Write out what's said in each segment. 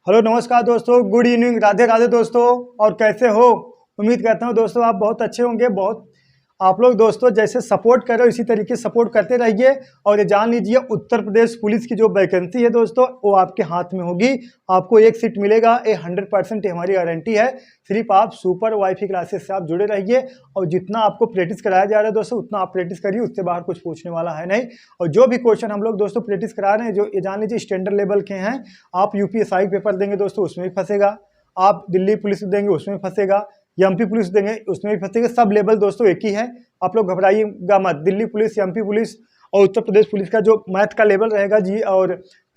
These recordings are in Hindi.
हेलो नमस्कार दोस्तों, गुड इवनिंग, राधे राधे दोस्तों। और कैसे हो? उम्मीद करता हूँ दोस्तों आप बहुत अच्छे होंगे। बहुत आप लोग दोस्तों जैसे सपोर्ट कर रहे हो इसी तरीके से सपोर्ट करते रहिए। और ये जान लीजिए उत्तर प्रदेश पुलिस की जो वैकेंसी है दोस्तों वो आपके हाथ में होगी। आपको एक सीट मिलेगा, ये 100% हमारी गारंटी है। सिर्फ आप सुपर वाईफाई क्लासेस से आप जुड़े रहिए और जितना आपको प्रैक्टिस कराया जा रहा है दोस्तों उतना आप प्रैक्टिस करिए, उससे बाहर कुछ पूछने वाला है नहीं। और जो भी क्वेश्चन हम लोग दोस्तों प्रैक्टिस करा रहे हैं, जो ये जान लीजिए स्टैंडर्ड लेवल के हैं। आप यूपीएसआई पेपर देंगे दोस्तों उसमें भी फंसेगा, आप दिल्ली पुलिस देंगे उसमें भी फंसेगा, एमपी पुलिस देंगे उसमें भी फंसेगा। सब लेवल दोस्तों एक ही है, आप लोग घबराइएगा मत। दिल्ली पुलिस, एमपी पुलिस और उत्तर प्रदेश पुलिस का जो मैथ का लेवल रहेगा जी और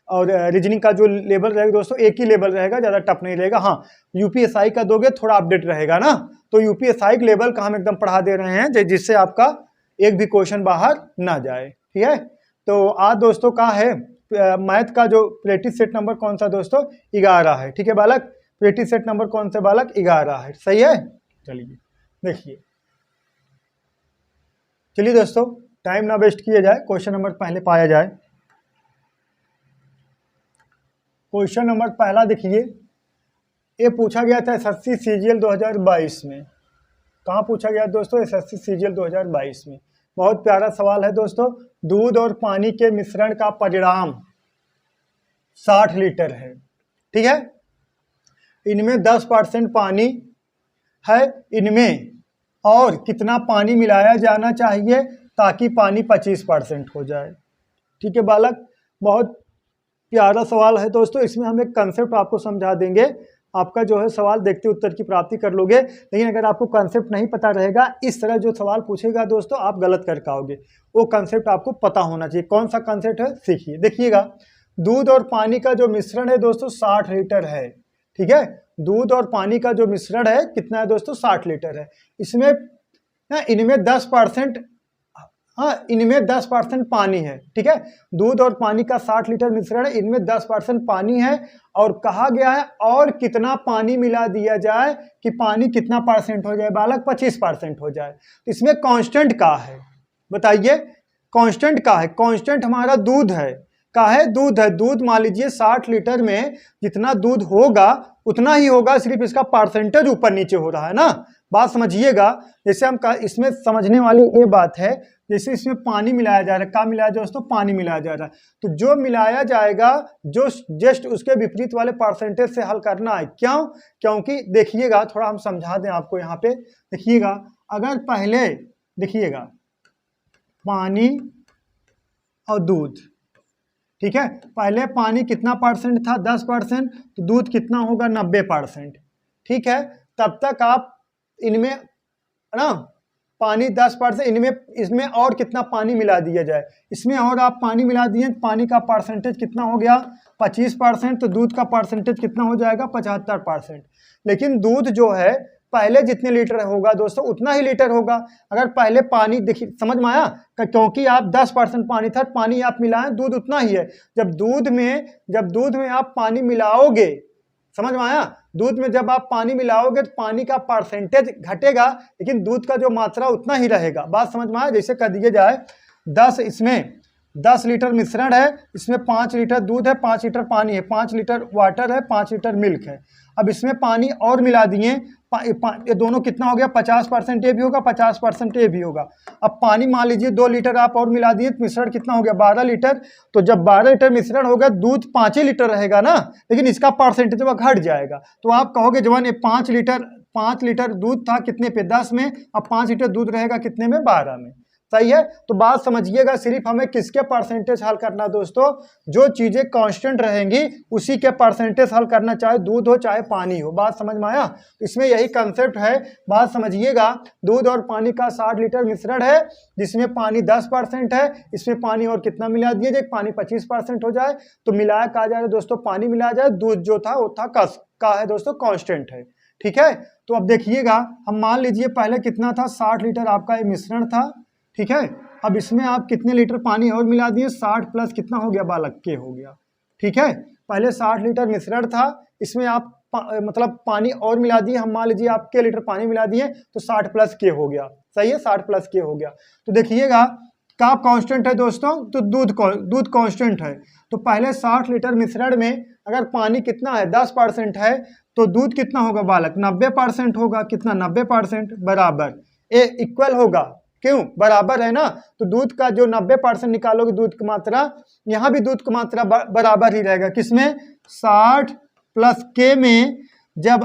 रीजनिंग का जो लेवल रहेगा दोस्तों एक ही लेवल रहेगा, ज़्यादा टफ नहीं रहेगा। हाँ, यूपीएसआई का दोगे थोड़ा अपडेट रहेगा ना, तो यूपीएसआई के लेवल का हम एकदम पढ़ा दे रहे हैं जिससे आपका एक भी क्वेश्चन बाहर ना जाए। ठीक है, तो आज दोस्तों का है मैथ का जो प्रैक्टिस सेट नंबर कौन सा दोस्तों? 11 है। ठीक है बालक, प्रैक्टिस सेट नंबर कौन सा बालक? 11 है। सही है, चलिए देखिए। चलिए दोस्तों टाइम ना वेस्ट किया जाए, क्वेश्चन नंबर पहले पाया जाए। क्वेश्चन नंबर पहला देखिए, ये पूछा गया था एसएससी सीजीएल 2022 में। कहाँ पूछा गया दोस्तों? एसएससी सीजीएल 2022 में। बहुत प्यारा सवाल है दोस्तों। दूध और पानी के मिश्रण का परिणाम 60 लीटर है। ठीक है, इनमें 10% पानी है, इनमें और कितना पानी मिलाया जाना चाहिए ताकि पानी 25% हो जाए। ठीक है बालक, बहुत प्यारा सवाल है दोस्तों। इसमें हम एक कंसेप्ट आपको समझा देंगे, आपका जो है सवाल देखते उत्तर की प्राप्ति कर लोगे। लेकिन अगर आपको कंसेप्ट नहीं पता रहेगा, इस तरह जो सवाल पूछेगा दोस्तों आप गलत कर पाओगे। वो कंसेप्ट आपको पता होना चाहिए। कौन सा कंसेप्ट है सीखिए। देखिएगा, दूध और पानी का जो मिश्रण है दोस्तों 60 लीटर है। ठीक है, दूध और पानी का जो मिश्रण है कितना है दोस्तों? 60 लीटर है। इसमें इनमें 10%, हाँ इनमें 10% पानी है। ठीक है, दूध और पानी का 60 लीटर मिश्रण है, इनमें 10% पानी है। और कहा गया है और कितना पानी मिला दिया जाए कि पानी कितना परसेंट हो जाए बालक? 25% हो जाए। तो इसमें कांस्टेंट का है, बताइए कांस्टेंट का है। कांस्टेंट हमारा दूध है, का है दूध है। दूध मान लीजिए 60 लीटर में जितना दूध होगा उतना ही होगा, सिर्फ इसका परसेंटेज ऊपर नीचे हो रहा है ना। बात समझिएगा, जैसे हम इसमें समझने वाली ये बात है, जैसे इसमें पानी मिलाया जा रहा है। क्या मिलाया जाए दोस्तों? पानी मिलाया जा रहा है। तो जो मिलाया जाएगा जो जस्ट उसके विपरीत वाले परसेंटेज से हल करना है। क्यों? क्योंकि देखिएगा, थोड़ा हम समझा दें आपको यहाँ पे। देखिएगा, अगर पहले देखिएगा पानी और दूध, ठीक है, पहले पानी कितना परसेंट था? 10%। तो दूध कितना होगा? 90%। ठीक है, तब तक आप इनमें ना पानी 10%, इनमें इसमें और कितना पानी मिला दिया जाए। इसमें और आप पानी मिला दिए, पानी का परसेंटेज कितना हो गया? 25%। तो दूध का परसेंटेज कितना हो जाएगा? 75%। लेकिन दूध जो है पहले जितने लीटर होगा दोस्तों उतना ही लीटर होगा। अगर पहले पानी, देखिए समझ में आया, क्योंकि आप 10% पानी था, पानी आप मिलाएं, दूध उतना ही है। जब दूध में आप पानी मिलाओगे, समझ में आया, दूध में जब आप पानी मिलाओगे तो पानी का परसेंटेज घटेगा, लेकिन दूध का जो मात्रा उतना ही रहेगा। बात समझ में आया? जैसे कह दिया जाए 10 लीटर मिश्रण है, इसमें 5 लीटर दूध है, 5 लीटर पानी है, 5 लीटर वाटर है, 5 लीटर मिल्क है। अब इसमें पानी और मिला दिए, ये दोनों कितना हो गया? 50% ये भी होगा, 50% ये भी होगा। अब पानी मान लीजिए 2 लीटर आप और मिला दिए, मिश्रण कितना हो गया? 12 लीटर। तो जब 12 लीटर मिश्रण होगा, दूध 5 ही लीटर रहेगा ना, लेकिन इसका परसेंटेज घट जाएगा। तो आप कहोगे जवान ये 5 लीटर दूध था कितने पे? 10 में। अब 5 लीटर दूध रहेगा कितने में? 12 में। सही है, तो बात समझिएगा, सिर्फ हमें किसके परसेंटेज हल करना दोस्तों? जो चीजें कांस्टेंट रहेंगी उसी के परसेंटेज हल करना, चाहे दूध हो चाहे पानी हो। बात समझ में आया? इसमें यही कंसेप्ट है, बात समझिएगा। दूध और पानी का 60 लीटर मिश्रण है जिसमें पानी 10% है, इसमें पानी और कितना मिला दिए जाए? पानी 25% हो जाए। तो मिलाया कहा जा रहा है दोस्तों, पानी मिलाया जाए, दूध जो था वो था का है दोस्तों, कांस्टेंट है। ठीक है, तो अब देखिएगा, हम मान लीजिए पहले कितना था? 60 लीटर आपका ये मिश्रण था। ठीक है, अब इसमें आप कितने लीटर पानी और मिला दिए? 60 प्लस कितना हो गया बालक? के हो गया। ठीक है, पहले 60 लीटर मिश्रण था, इसमें आप मतलब पानी और मिला दिए, हम मान लीजिए आप के लीटर पानी मिला दिए, तो 60 प्लस के हो गया। सही है, 60 प्लस के हो गया। तो देखिएगा का कांस्टेंट है दोस्तों? तो दूध कांस्टेंट है। तो पहले 60 लीटर मिश्रण में अगर पानी कितना है 10% है तो दूध कितना होगा बालक 90% होगा। कितना 90% बराबर ए इक्वल होगा, क्यों बराबर है ना, तो दूध का जो 90% निकालोगे दूध की मात्रा, यहाँ भी दूध की मात्रा बराबर ही रहेगा। किसमें 60 प्लस के में जब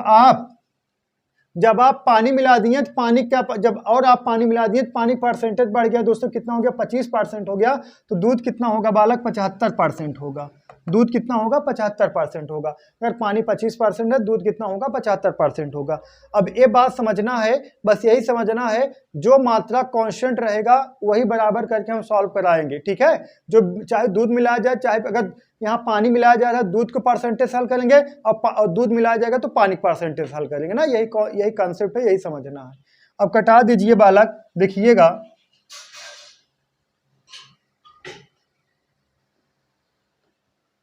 आप पानी मिला दिए तो पानी क्या जब और आप पानी मिला दिए तो पानी परसेंटेज बढ़ गया दोस्तों, कितना हो गया 25% हो गया, तो दूध कितना होगा बालक 75% होगा। दूध कितना होगा 75% होगा। अगर पानी 25% है दूध कितना होगा 75% होगा। अब ये बात समझना है, बस यही समझना है, जो मात्रा कांस्टेंट रहेगा वही बराबर करके हम सॉल्व कराएंगे, ठीक है। जो चाहे दूध मिलाया जाए, चाहे अगर यहाँ पानी मिलाया जा रहा है दूध को परसेंटेज हल करेंगे और दूध मिलाया जाएगा तो पानी परसेंटेज हल करेंगे ना, यही कॉन्सेप्ट है, यही समझना है। अब कटा दीजिए बालक, देखिएगा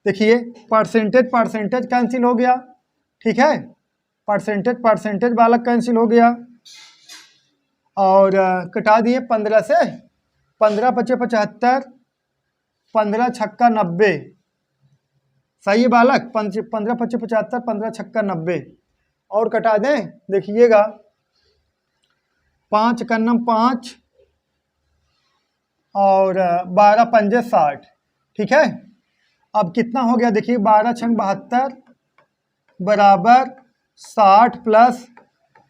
देखिए परसेंटेज कैंसिल हो गया, ठीक है, परसेंटेज बालक कैंसिल हो गया और कटा दिए 15 से, 15 पचे 75, 15 छक्का 90, सही है बालक, 15 पचे 75, 15 छक्का 90 और कटा दें, देखिएगा 5 कन्नम 5 और 12 पंजे 60, ठीक है। अब कितना हो गया देखिए 12 छंग 72 बराबर 60 प्लस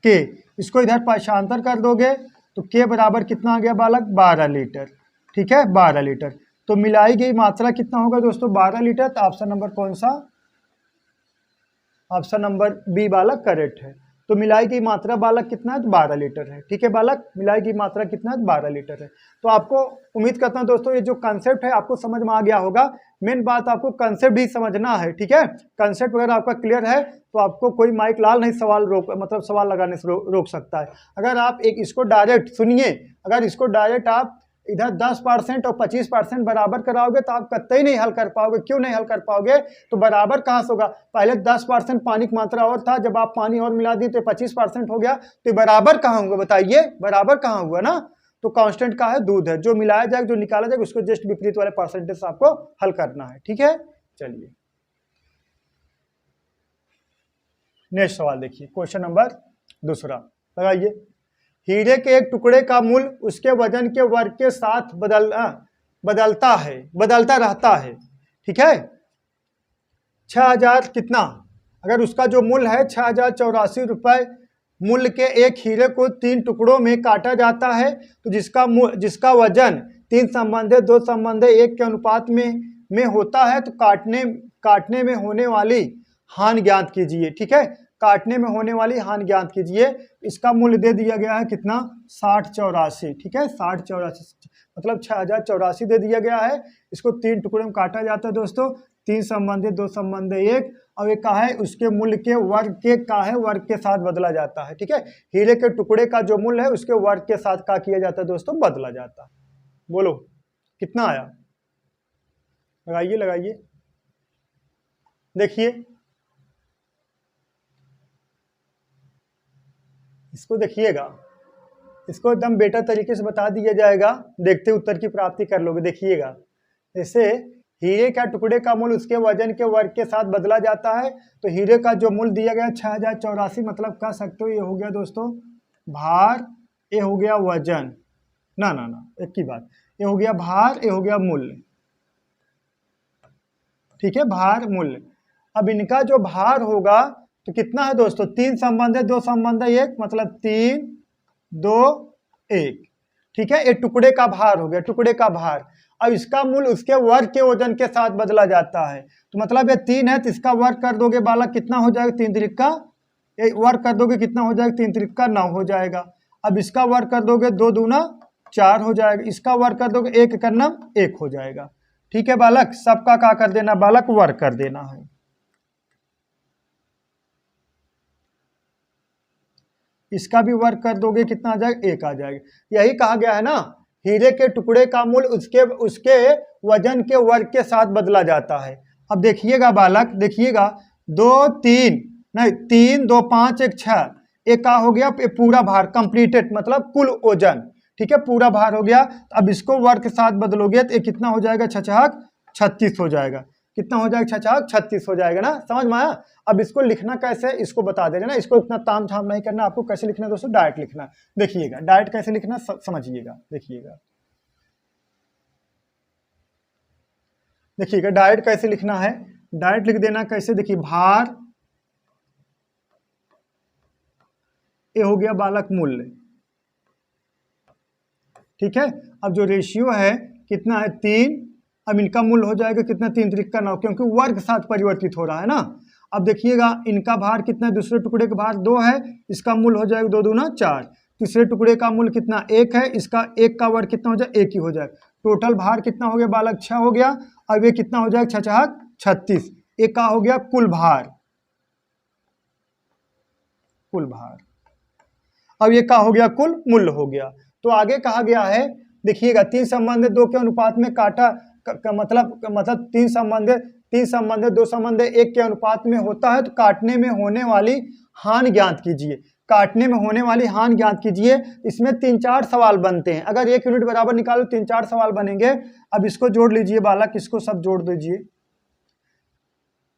के, इसको इधर पाशांतर कर दोगे तो के बराबर कितना आ गया बालक 12 लीटर, ठीक है 12 लीटर। तो मिलाई गई मात्रा कितना होगा दोस्तों 12 लीटर। तो ऑप्शन नंबर कौन सा, ऑप्शन नंबर बी बालक करेक्ट है। तो मिलाई गई मात्रा बालक कितना है, तो 12 लीटर है, ठीक है बालक, मिलाई गई मात्रा कितना है, 12 लीटर है। तो आपको उम्मीद करता हूं दोस्तों ये जो कंसेप्ट है आपको समझ में आ गया होगा। मेन बात आपको कंसेप्ट ही समझना है, ठीक है। कंसेप्ट अगर आपका क्लियर है तो आपको कोई माइक लाल नहीं सवाल लगाने से रोक सकता है। अगर आप इसको डायरेक्ट सुनिए, अगर इसको डायरेक्ट आप इधर 10% और 25% बराबर कराओगे तो आप कतई नहीं हल कर पाओगे। क्यों नहीं हल कर पाओगे, तो बराबर कहाँ से होगा, पहले 10% पानी की मात्रा और था, जब आप पानी और मिला दिए तो 25% हो गया, तो बराबर कहाँ होगा बताइए, बराबर कहाँ हुआ ना। तो कांस्टेंट का है दूध है, जो मिलाया जाएगा जो निकाला जाएगा उसको जस्ट विपरीत वाले परसेंटेज से आपको हल करना है, ठीक है। चलिए नेक्स्ट सवाल देखिए, क्वेश्चन नंबर दूसरा लगाइए। हीरे के एक टुकड़े का मूल्य उसके वजन के वर्ग के साथ बदलता रहता है, ठीक है। 6000 कितना, अगर उसका जो मूल्य है 6084 रुपए मूल्य के एक हीरे को 3 टुकड़ों में काटा जाता है, तो जिसका वजन 3 संबंधे 2 संबंधे 1 के अनुपात में होता है, तो काटने में होने वाली हानि ज्ञात कीजिए, ठीक है। काटने में होने वाली हानि ज्ञात कीजिए। इसका मूल्य दे दिया गया है कितना 6084, ठीक है 6084 मतलब 6084 दे दिया गया है। इसको 3 टुकड़े में काटा जाता है दोस्तों, 3 संबंधे 2 संबंधे 1, और एक कहा है उसके मूल्य के वर्ग के वर्ग के साथ बदला जाता है, ठीक है। हीरे के टुकड़े का जो मूल्य है उसके वर्ग के साथ क्या किया जाता है दोस्तों, बदला जाता है। बोलो कितना आया, लगाइए देखिए, इसको देखिएगा, इसको एकदम बेटर तरीके से बता दिया जाएगा, देखते उत्तर की प्राप्ति कर लोगे। देखिएगा जैसे हीरे का टुकड़े का मूल्य उसके वजन के वर्ग के साथ बदला जाता है, तो हीरे का जो मूल्य दिया गया 6084, मतलब कह सकते हो ये हो गया दोस्तों भार, ये हो गया वजन, ना एक ही बात, ये हो गया भार, ये हो गया मूल्य, ठीक है भार मूल्य। अब इनका जो भार होगा तो कितना है दोस्तों, 3 संबंध है 2 संबंध है 1, मतलब 3 2 1, ठीक है। ये टुकड़े का भार हो गया, टुकड़े का भार। अब इसका मूल्य उसके वर्ग के वजन के साथ बदला जाता है, तो मतलब ये 3 है तो इसका वर्ग कर दोगे बालक कितना हो जाएगा, 3 त्रिका, ये वर्ग कर दोगे कितना हो जाएगा, 3 त्रिका 9 हो जाएगा। अब इसका वर्ग कर दोगे 2 दूना 4 हो जाएगा, इसका वर्ग कर दोगे 1 करना 1 हो जाएगा, ठीक है बालक। सबका क्या कर देना बालक, वर्ग कर देना है। इसका भी वर्ग कर दोगे कितना आ जाएगा, 1 आ जाएगा। यही कहा गया है ना, हीरे के टुकड़े का मूल्य उसके वजन के वर्ग के साथ बदला जाता है। अब देखिएगा बालक, देखिएगा 2 3 नहीं 3 2 5 1 6, एक का हो गया पूरा भार कंप्लीटेड, मतलब कुल वजन, ठीक है पूरा भार हो गया। अब इसको वर्ग के साथ बदलोगे तो ये कितना हो जाएगा, 6 36 हो जाएगा। कितना हो जाएगा, 6 36 हो जाएगा ना, समझ में आया। अब इसको लिखना कैसे है इसको बता दे रहे ना, इसको इतना ताम झाम नहीं करना, आपको कैसे लिखना है दोस्तों, डायरेक्ट लिखना। देखिएगा डायरेक्ट कैसे लिखना समझिएगा, देखिएगा डायरेक्ट कैसे लिखना है, डायरेक्ट लिख देना कैसे, देखिए भार ये हो गया बालक मूल्य, ठीक है। अब जो रेशियो है कितना है 3, अब इनका मूल्य हो जाएगा कितना 3 त्रिक 9, क्योंकि वर्ग साथ परिवर्तित हो रहा है ना। अब देखिएगा इनका भार कितना है, दूसरे टुकड़े का भार 2 है, इसका मूल्य हो जाएगा 2 दूना 4, तीसरे टुकड़े का मूल्य कितना 1 है, इसका 1 का वर्ग कितना हो जाएगा 1 ही हो जाएगा। टोटल भार कितना हो गया बालक 6 हो गया। अब ये कितना हो जाएगा 6 36, एक का हो गया कुल भार, कुल भार। अब ये का हो गया कुल मूल्य हो गया। तो आगे कहा गया है देखिएगा 3 संबंध 2 के अनुपात में काटा मतलब 3 संबंध 2 संबंध 1 के अनुपात में होता है, तो काटने में होने वाली हानि ज्ञात कीजिए, काटने में होने वाली हानि ज्ञात कीजिए। इसमें 3-4 सवाल बनते हैं, अगर 1 यूनिट बराबर निकालो 3-4 सवाल बनेंगे। अब इसको जोड़ लीजिए बालक, इसको सब जोड़ दीजिए,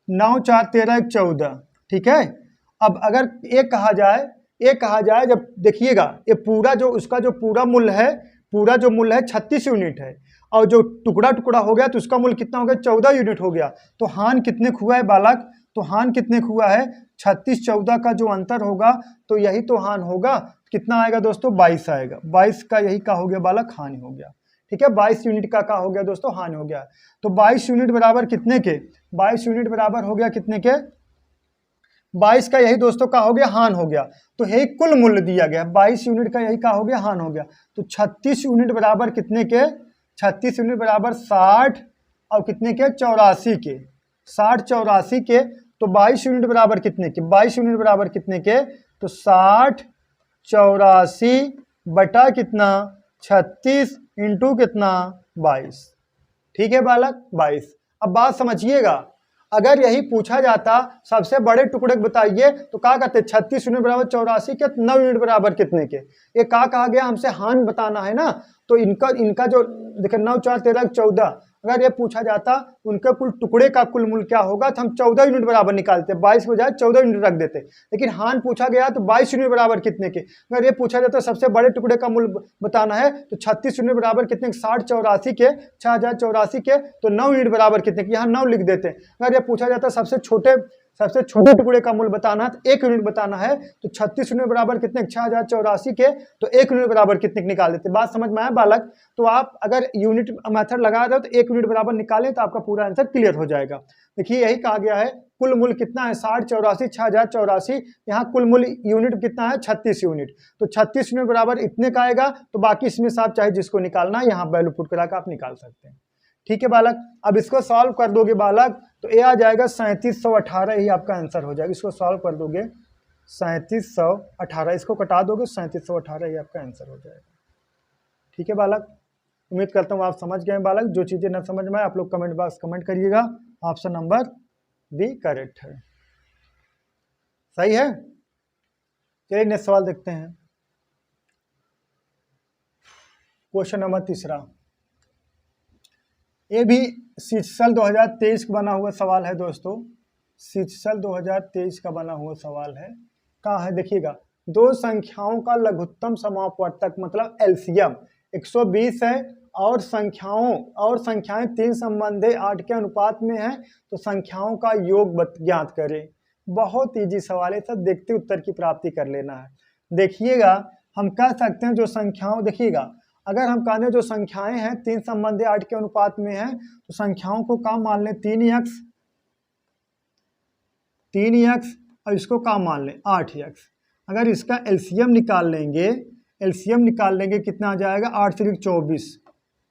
9 4 13 1 14, ठीक है। अब अगर एक कहा जाए जब देखिएगा ये पूरा जो उसका जो पूरा मूल्य है 36 यूनिट है, और जो टुकड़ा टुकड़ा हो गया तो उसका मूल्य कितना हो गया 14 यूनिट हो गया। तो हान कितने हुआ है बालक, तो हान कितने हुआ है 36 14 का जो अंतर होगा तो यही तो हान होगा। कितना आएगा दोस्तों 22 आएगा, 22 का यही का हो गया बालक हानि हो गया, ठीक है। 22 यूनिट का हो गया दोस्तों हानि हो गया। तो 22 यूनिट बराबर कितने के, 22 यूनिट बराबर हो गया कितने के 22 का यही दोस्तों का हो गया हान हो गया। तो यही कुल मूल्य दिया गया 22 यूनिट का यही का हो गया हान हो गया। तो 36 यूनिट बराबर कितने के, 36 यूनिट बराबर 60 और कितने के 84 के, 60 84 के। तो 22 यूनिट बराबर कितने के, 22 यूनिट बराबर कितने के, तो 60 84 बटा कितना 36 इंटू कितना 22, ठीक है बालक 22। अब बात समझिएगा, अगर यही पूछा जाता सबसे बड़े टुकड़े बताइए तो क्या कहते 36 यूनिट बराबर 84 के, 9 यूनिट बराबर कितने के। ये क्या कहा गया हमसे हान बताना है ना, तो इनका जो देखिए 9 4 13 14, अगर ये पूछा जाता उनके कुल टुकड़े का कुल मूल्य क्या होगा तो हम 14 यूनिट बराबर निकालते, 22 बजाय 14 यूनिट रख देते। लेकिन हान पूछा गया तो 22 यूनिट बराबर कितने के। अगर ये पूछा जाता सबसे बड़े टुकड़े का मूल्य बताना है तो 36 यूनिट बराबर कितने, 60 84 के 6084 के, तो 9 यूनिट बराबर कितने के, यहाँ 9 लिख देते। अगर ये पूछा जाता सबसे छोटे टुकड़े का मूल्य बताना है तो 1 यूनिट बताना है, तो 36 यूनिट बराबर कितने 6084 के, तो 1 यूनिट बराबर कितने निकाल देते। बात समझ में आया बालक। तो आप अगर यूनिट मेथड लगा रहे हो तो 1 यूनिट बराबर निकालें तो आपका पूरा आंसर क्लियर हो जाएगा। देखिए यही कहा गया है कुल मूल्य कितना है 60 84 6084, यहाँ कुल मूल्य यूनिट कितना है 36 यूनिट। तो 36 यूनिट बराबर इतने का आएगा, तो बाकी इसमें से आप चाहे जिसको निकालना है यहाँ वैल्यू पुट करा कर आप निकाल सकते हैं, ठीक है बालक। अब इसको सॉल्व कर दोगे बालक तो ये आ जाएगा 3718 ही आपका आंसर हो जाएगा। इसको सॉल्व कर दोगे 3718, इसको कटा दोगे 3718 ही आपका आंसर हो जाएगा, ठीक है बालक। उम्मीद करता हूँ आप समझ गए बालक। जो चीज़ें न समझ में आए आप लोग कमेंट बॉक्स कमेंट करिएगा। ऑप्शन नंबर बी करेक्ट है, सही है। चलिए नेक्स्ट सवाल देखते हैं। क्वेश्चन नंबर 3, ये भी सीजीएल 2023 का बना हुआ सवाल है दोस्तों, सीजीएल 2023 का बना हुआ सवाल है। कहाँ है देखिएगा, दो संख्याओं का लघुत्तम समापवर्तक मतलब एलसीएम 120 है, और संख्याएं 3 संबंधे 8 के अनुपात में है, तो संख्याओं का योग ज्ञात करें। बहुत इजी सवाल है, सब देखते उत्तर की प्राप्ति कर लेना है। देखिएगा हम कह सकते हैं जो संख्याओं, देखिएगा अगर हम कहने जो संख्याएं हैं 3 संबंधे 8 के अनुपात में है, तो संख्याओं को काम मान लें 3x और इसको काम मान लें 8x। अगर इसका एलसीएम निकाल लेंगे कितना आ जाएगा 8 3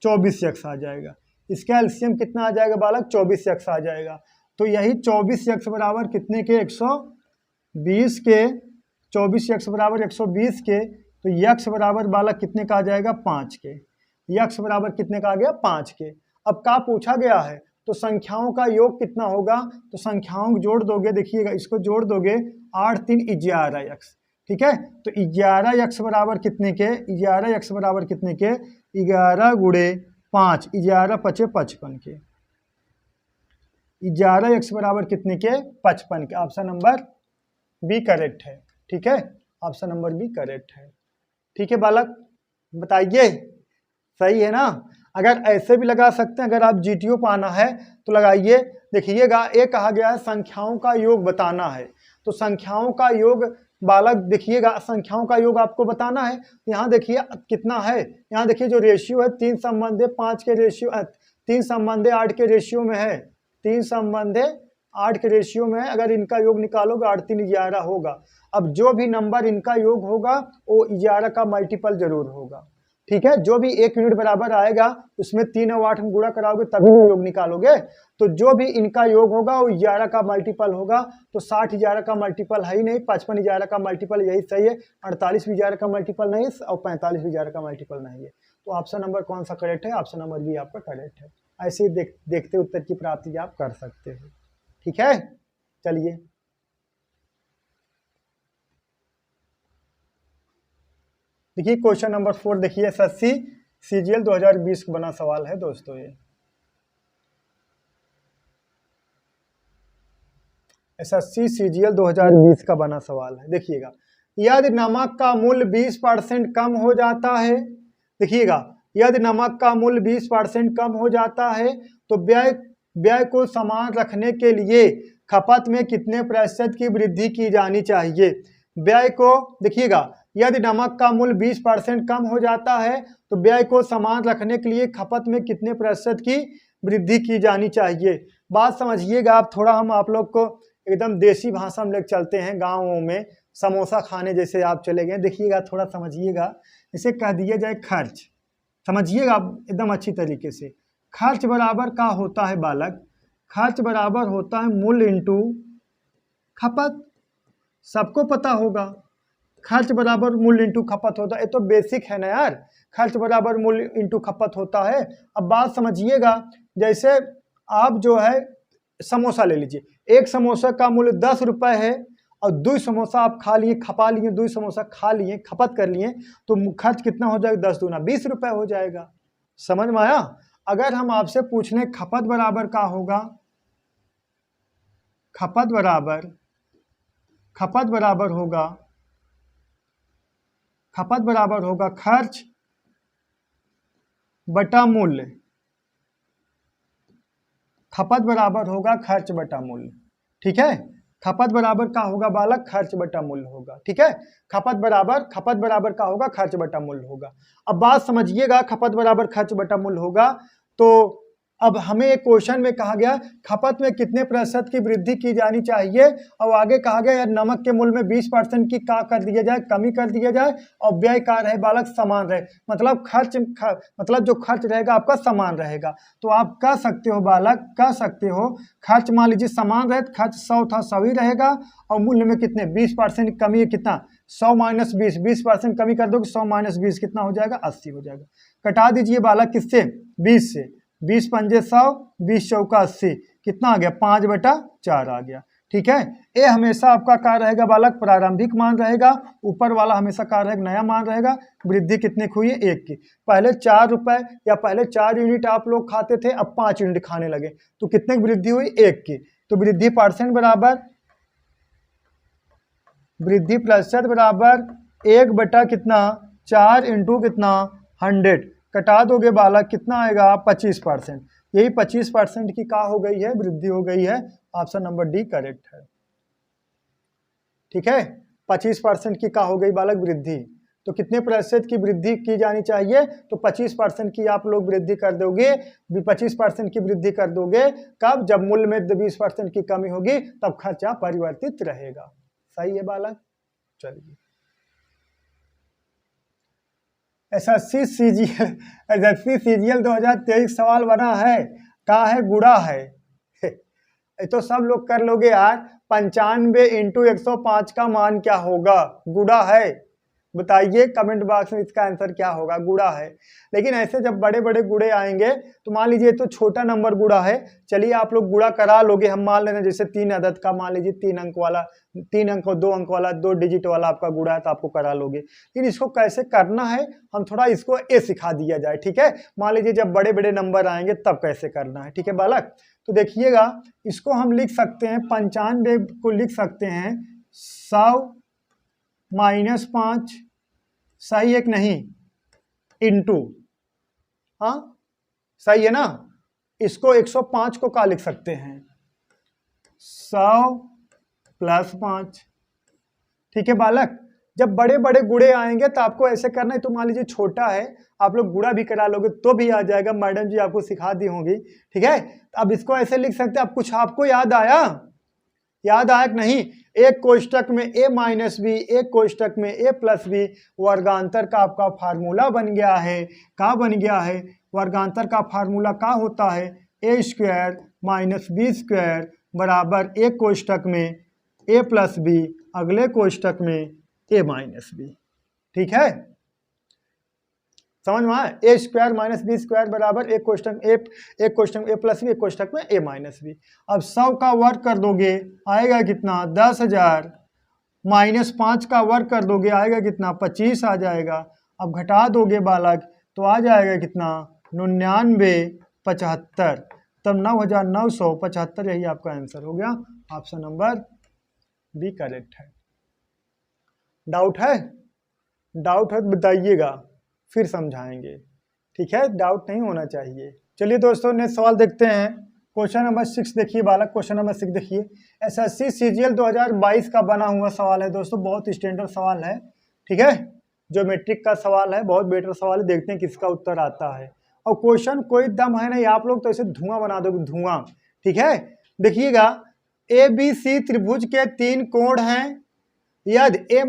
24x आ जाएगा। इसका एलसीएम कितना आ जाएगा बालक 24x आ जाएगा। तो यही 24x बराबर कितने के 120 के, 24x बराबर 120 के, तो x बराबर बालक कितने का आ जाएगा 5 के, x बराबर कितने का आ गया 5 के। अब क्या पूछा गया है तो संख्याओं का योग कितना होगा, तो संख्याओं को जोड़ दोगे, देखिएगा इसको जोड़ दोगे 8 3 11x, ठीक है। तो 11x बराबर कितने के, 11x बराबर कितने के 11 गुणे 5, 11 5 55 के, 11x बराबर कितने के 55 के। ऑप्शन नंबर बी करेक्ट है। ठीक है, ऑप्शन नंबर बी करेक्ट है। ठीक है बालक, बताइए सही है ना। अगर ऐसे भी लगा सकते हैं, अगर आप जीटीओ पाना है तो लगाइए। देखिएगा, एक कहा गया है संख्याओं का योग बताना है, तो संख्याओं का योग बालक देखिएगा, संख्याओं का योग आपको बताना है। यहाँ देखिए कितना है, यहाँ देखिए जो रेशियो है 3 संबंधे 5 के रेशियो 3 संबंधे 8 के रेशियो में है, 3 संबंधे 8 के रेशियो में है। अगर इनका योग निकालोगे 8 3 11 होगा। अब जो भी नंबर इनका योग होगा वो 11 का मल्टीपल जरूर होगा। ठीक है, जो भी 1 यूनिट बराबर आएगा उसमें 3 और 8 हम गुणा कराओगे तभी योग निकालोगे। तो जो भी इनका योग होगा वो 11 का मल्टीपल होगा। तो 60 11 का मल्टीपल है ही नहीं, 55 11 का मल्टीपल यही सही है, 48 भी 11 का मल्टीपल नहीं है और 45 भी 11 का मल्टीपल नहीं है। तो ऑप्शन नंबर कौन सा करेक्ट है? ऑप्शन नंबर बी आपका करेक्ट है। ऐसे ही देखते उत्तर की प्राप्ति आप कर सकते हो। ठीक है, चलिए देखिए क्वेश्चन नंबर 4 देखिए, एसएससी सीजीएल 2020 का बना सवाल है दोस्तों। ये एसएससी सीजीएल 2020 का बना सवाल है। देखिएगा, यदि नमक का मूल्य 20% कम हो जाता है, देखिएगा यदि नमक का मूल्य 20% कम हो जाता है तो व्यय को समान रखने के लिए खपत में कितने प्रतिशत की वृद्धि की जानी चाहिए? व्यय को देखिएगा, यदि नमक का मूल्य 20% कम हो जाता है तो व्यय को समान रखने के लिए खपत में कितने प्रतिशत की वृद्धि की जानी चाहिए? बात समझिएगा आप थोड़ा, हम आप लोग को एकदम देसी भाषा में लेकर चलते हैं। गाँवों में समोसा खाने जैसे आप चले गए, देखिएगा थोड़ा समझिएगा। इसे कह दिया जाए खर्च, समझिएगा एकदम अच्छी तरीके से। खर्च बराबर क्या होता है बालक? खर्च बराबर होता है मूल्य इंटू खपत। सबको पता होगा खर्च बराबर मूल्य इंटू खपत होता है, ये तो बेसिक है ना यार। खर्च बराबर मूल्य इंटू खपत होता है। अब बात समझिएगा, जैसे आप जो है समोसा ले लीजिए, एक समोसा का मूल्य 10 रुपए है और 2 समोसा आप खा लिए, खपा लिए, 2 समोसा खा लिए, खपत कर लिए, तो खर्च कितना हो जाएगा? 10 दूना 20 रुपए हो जाएगा। समझ में आया? अगर हम आपसे पूछने खपत बराबर क्या होगा, खपत बराबर होगा खर्च बटा मूल्य। खपत बराबर होगा खर्च बटा मूल्य। ठीक है, खपत बराबर क्या होगा बालक? खर्च बटा मूल्य होगा। ठीक है, खपत बराबर क्या होगा? खर्च बटा मूल्य होगा। अब बात समझिएगा, खपत बराबर खर्च बटा मूल्य होगा। तो अब हमें एक क्वेश्चन में कहा गया खपत में कितने प्रतिशत की वृद्धि की जानी चाहिए, और आगे कहा गया यार नमक के मूल्य में 20% की का कर दिया जाए, कमी कर दिया जाए, और व्यय का रहे बालक समान रहे, मतलब मतलब जो खर्च रहेगा आपका समान रहेगा। तो आप कह सकते हो बालक, कह सकते हो खर्च मान लीजिए समान रहे, खर्च 100 था 100 ही रहेगा, और मूल्य में कितने 20% कमी है, कितना 100 माइनस 20, 20% कमी कर दोगे 100 माइनस 20 कितना हो जाएगा? 80 हो जाएगा। कटा दीजिए बालक किससे? 20 से। 20 पंजे 100, 20 चौका 80, कितना आ गया? 5/4 आ गया। ठीक है, ये हमेशा आपका क्या रहेगा बालक? प्रारंभिक मान रहेगा। ऊपर वाला हमेशा क्या रहेगा? नया मान रहेगा। वृद्धि कितने की हुई है? 1 की। पहले 4 रुपए या पहले 4 यूनिट आप लोग खाते थे, अब 5 यूनिट खाने लगे, तो कितने की वृद्धि हुई? 1 की। तो वृद्धि परसेंट बराबर, वृद्धि प्रतिशत बराबर 1 बटा कितना? 4 इंटू कितना? 100। कटा दोगे बालक कितना आएगा? 25%। यही 25% की क्या हो गई है? वृद्धि हो गई है। ऑप्शन नंबर डी करेक्ट है। ठीक है, 25% की क्या हो गई बालक? वृद्धि। तो कितने प्रतिशत की वृद्धि की जानी चाहिए? तो 25% की आप लोग वृद्धि कर दोगे, 25% की वृद्धि कर दोगे। कब? जब मूल्य में 20% की कमी होगी, तब खर्चा परिवर्तित रहेगा। सही है बालक, चलिए। एसएससी सीजीएल 2023 सवाल बना है, का है? गुणा है। ये तो सब लोग कर लोगे यार। 95 × 105 का मान क्या होगा? गुणा है। बताइए कमेंट बॉक्स में इसका आंसर क्या होगा। गुणा है, लेकिन ऐसे जब बड़े बड़े गुणे आएंगे तो मान लीजिए तो छोटा नंबर गुणा है, चलिए आप लोग गुणा करा लोगे। हम मान ले रहे हैं जैसे 3 अदद का, मान लीजिए 3 अंक वाला, 3 अंक और 2 अंक वाला, 2 डिजिट वाला आपका गुणा है तो आपको करा लोगे। लेकिन इसको कैसे करना है हम थोड़ा इसको ये सिखा दिया जाए, ठीक है। मान लीजिए जब बड़े बड़े नंबर आएंगे तब कैसे करना है, ठीक है बालक। तो देखिएगा इसको हम लिख सकते हैं 95 को लिख सकते हैं 100 - 5, सही एक नहीं, इंटू, हाँ सही है ना। इसको 105 को क्या लिख सकते हैं 100 + 5, ठीक है बालक। जब बड़े बड़े गुणे आएंगे तो आपको ऐसे करना है। तो मान लीजिए छोटा है, आप लोग गुणा भी करा लोगे तो भी आ जाएगा, मैडम जी आपको सिखा दी होंगी, ठीक है। अब इसको ऐसे लिख सकते हैं। अब कुछ आपको याद आया, याद आया कि नहीं। एक कोष्टक में a - b, एक कोष्टक में a + b, वर्गांतर का आपका फार्मूला बन गया है। क्या बन गया है, वर्गांतर का फार्मूला क्या होता है, a² - b² बराबर एक कोष्टक में a + b, अगले कोष्टक में a - b, ठीक है। समझ में आया, a² - b² बराबर एक कोष्टक में a + b, एक कोष्टक में a - b। अब 100 का वर्ग कर दोगे आएगा कितना 10,000, -5 का वर्ग कर दोगे आएगा कितना 25 आ जाएगा। अब घटा दोगे बालक तो आ जाएगा कितना 99,75, तब 9,975, यही आपका आंसर हो गया। ऑप्शन नंबर बी करेक्ट है। डाउट है, डाउट है तो बताइएगा, फिर समझाएंगे, ठीक है। डाउट नहीं होना चाहिए। चलिए दोस्तों नेक्स्ट सवाल देखते हैं। क्वेश्चन नंबर 6 देखिए बालक, क्वेश्चन नंबर 6 देखिए। एसएससी सीजीएल 2022 का बना हुआ सवाल है दोस्तों, बहुत स्टैंडर्ड सवाल है, ठीक है। जो मैट्रिक का सवाल है, बहुत बेटर सवाल है, देखते हैं किसका उत्तर आता है। और क्वेश्चन कोई दम है नहीं, आप लोग तो ऐसे धुआं बना दोगे, धुआं, ठीक है। देखिएगा ABC त्रिभुज के 3 कोण हैं, यदि a -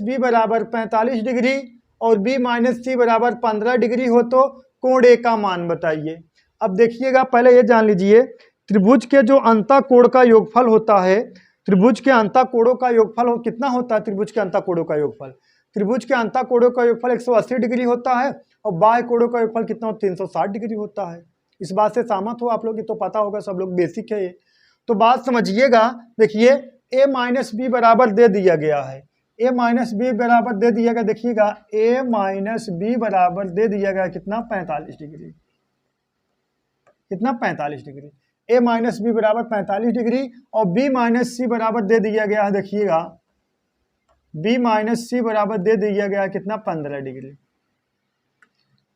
b बराबर 45 डिग्री और b - c बराबर 15 डिग्री हो तो कोण A का मान बताइए। अब देखिएगा पहले ये जान लीजिए, त्रिभुज के जो अंतःकोण का योगफल होता है, त्रिभुज के अंतःकोणों का योगफल कितना होता है, त्रिभुज के अंतःकोणों का योगफल, त्रिभुज के अंतःकोणों का योगफल 180 डिग्री होता है और बाह्य कोणों का योगफल कितना हो 360 डिग्री होता है। इस बात से सहमत हो आप लोग, ये तो पता होगा, सब लोग बेसिक है ये। तो बात समझिएगा, देखिए a - b बराबर दे दिया गया है, a - b बराबर दे दिया गया, देखिएगा a - b बराबर दे दिया गया कितना 45 डिग्री, कितना 45 डिग्री, a - b बराबर 45 डिग्री और b - c बराबर दे दिया गया है, देखिएगा b - c बराबर दे दिया गया है कितना 15 डिग्री,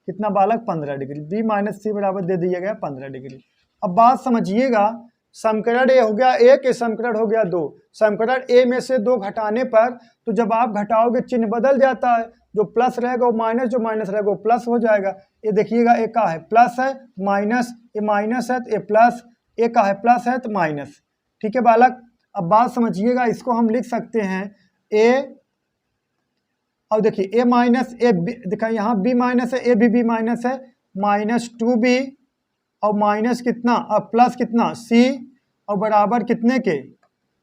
कितना बालक 15 डिग्री, b - c बराबर दे दिया गया 15 डिग्री। अब बात समझिएगा, समीकरण ए हो गया एक, समीकरण हो गया 2। समीकरण ए में से 2 घटाने पर, तो जब आप घटाओगे चिन्ह बदल जाता है, जो प्लस रहेगा वो माइनस, जो माइनस रहेगा वो प्लस हो जाएगा। ये देखिएगा ए का है प्लस है, माइनस, ये माइनस है तो ए प्लस, ए का है प्लस है तो माइनस, ठीक है बालक। अब बात समझिएगा, इसको हम लिख सकते हैं ए, और देखिए a - ए देखा यहाँ b माइनस है, ए भी b माइनस है, -2b और माइनस कितना अब प्लस कितना c और बराबर कितने के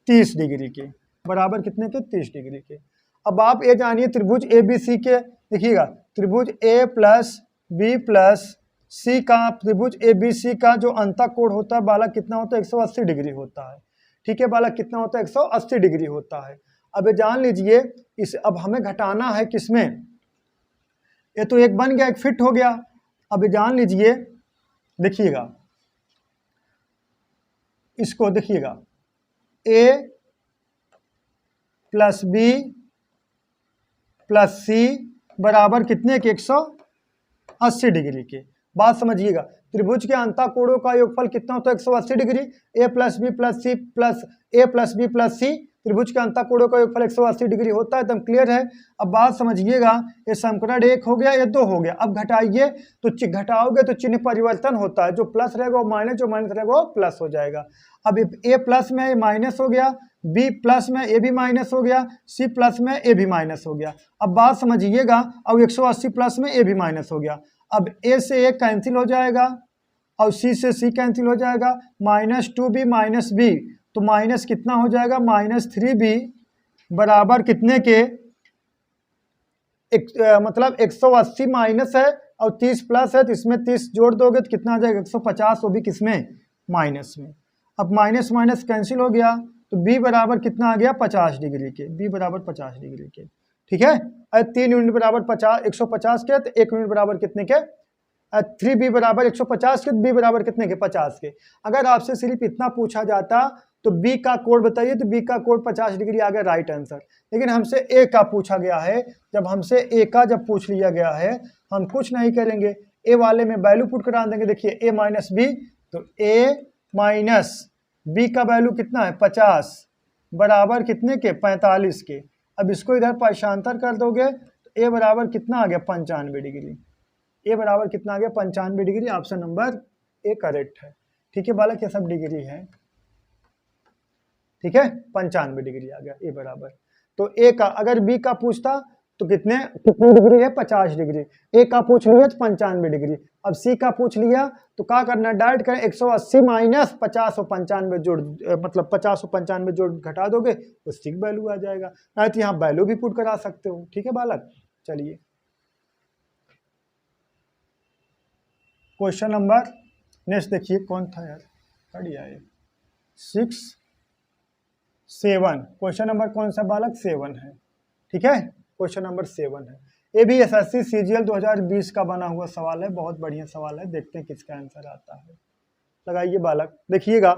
30 डिग्री के, बराबर कितने के 30 डिग्री के। अब आप ये जानिए त्रिभुज ABC के, देखिएगा त्रिभुज a + b + c का, त्रिभुज ABC का जो अंतःकोण होता है बालक कितना होता है 180 डिग्री होता है, ठीक है बालक, कितना होता है 180 डिग्री होता है। अब ये जान लीजिए, इस अब हमें घटाना है किसमें, ये तो एक बन गया, एक फिट हो गया। अब ये जान लीजिए, देखिएगा इसको, देखिएगा a + b + c बराबर कितने के 180 डिग्री के। बात समझिएगा, त्रिभुज के अंतःकोणों का योगफल कितना होता है 180 degree, a + b + c plus a + b + c, त्रिभुज के अंतःकोणों का योगफल 180 डिग्री होता है, एकदम क्लियर है। अब बात समझिएगा, ये समीकरण 1 हो गया, ये 2 हो गया। अब घटाइए तो घटाओगे तो चिन्ह परिवर्तन होता है, जो प्लस रहेगा वो माइनस, जो माइनस रहेगा वो प्लस हो जाएगा। अब a प्लस में माइनस हो गया, b प्लस में a भी माइनस हो गया, c प्लस में a भी माइनस हो गया। अब बात समझिएगा, अब 180 प्लस में a भी माइनस हो गया। अब a से a कैंसिल हो जाएगा और c से c कैंसिल हो जाएगा, -2b - b, तो माइनस कितना हो जाएगा -3b बराबर कितने के मतलब 180 माइनस है और 30 प्लस है, तो इसमें 30 जोड़ दोगे तो कितना आ जाएगा 150, वो भी किसमें, माइनस में। अब माइनस माइनस कैंसिल हो गया, तो b बराबर कितना आ गया 50 डिग्री के, b बराबर 50 डिग्री के, ठीक है। और 3 यूनिट बराबर 50, 150 के, तो 1 यूनिट बराबर कितने के, 3b बराबर 150 के, b बराबर कितने के 50 के। अगर आपसे सिर्फ इतना पूछा जाता तो b का कोड बताइए, तो b का कोड 50 डिग्री आ गया राइट आंसर। लेकिन हमसे a का पूछा गया है, जब हमसे a का जब पूछ लिया गया है, हम कुछ नहीं करेंगे, a वाले में वैल्यू पुट करा देंगे। देखिए a माइनस बी, तो a माइनस b का वैल्यू कितना है 50 बराबर कितने के 45 के। अब इसको इधर पाशांतर कर दोगे तो a बराबर कितना आ गया 95 डिग्री, a बराबर कितना आ गया 95 degree. Option number A correct है, ठीक है बालक, ये सब डिग्री है, ठीक है 95 डिग्री आ गया ए बराबर। तो ए का अगर बी का पूछता तो कितने डिग्री है 50 डिग्री, ए का पूछ लिया तो 95 डिग्री। अब सी का पूछ लिया तो क्या करना, डायरेक्ट करें 180 माइनस 50 और 95 जोड़, मतलब 50 और 95 जोड़ घटा दोगे तो सी का वैल्यू आ जाएगा। नहीं तो यहाँ वैल्यू भी पुट करा सकते हो, ठीक है बालक। चलिए क्वेश्चन नंबर नेक्स्ट देखिए, कौन था यार, बढ़िया है 6 7, क्वेश्चन नंबर कौन सा बालक 7 है, ठीक है क्वेश्चन नंबर 7 है। ये भी एसएससी सीजीएल 2020 का बना हुआ सवाल है, बहुत बढ़िया सवाल है, देखते हैं किसका आंसर आता है। लगाइए बालक, देखिएगा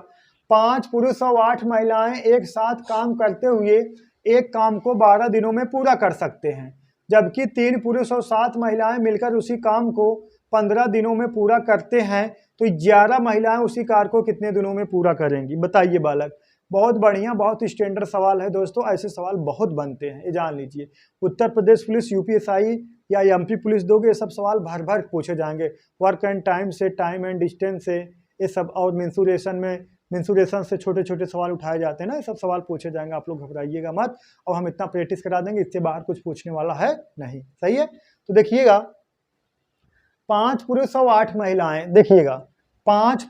5 पुरुष और 8 महिलाएं एक साथ काम करते हुए एक काम को 12 दिनों में पूरा कर सकते हैं, जबकि 3 पुरुष और 7 महिलाएं मिलकर उसी काम को 15 दिनों में पूरा करते हैं, तो 11 महिलाएं उसी कार्य को कितने दिनों में पूरा करेंगी, बताइए बालक। बहुत बढ़िया, बहुत स्टैंडर्ड सवाल है दोस्तों, ऐसे सवाल बहुत बनते हैं, ये जान लीजिए। उत्तर प्रदेश पुलिस, यूपीएसआई या एमपी पुलिस दोगे, ये सब सवाल भर भर पूछे जाएंगे। वर्क एंड टाइम से, टाइम एंड डिस्टेंस से, ये सब, और मेंसुरेशन से छोटे छोटे सवाल उठाए जाते हैं ना, ये सब सवाल पूछे जाएंगे, आप लोग घबराइएगा मत। और हम इतना प्रैक्टिस करा देंगे, इससे बाहर कुछ पूछने वाला है नहीं, सही है। तो देखिएगा 5 पुरुष और 8 महिलाएं, देखिएगा 5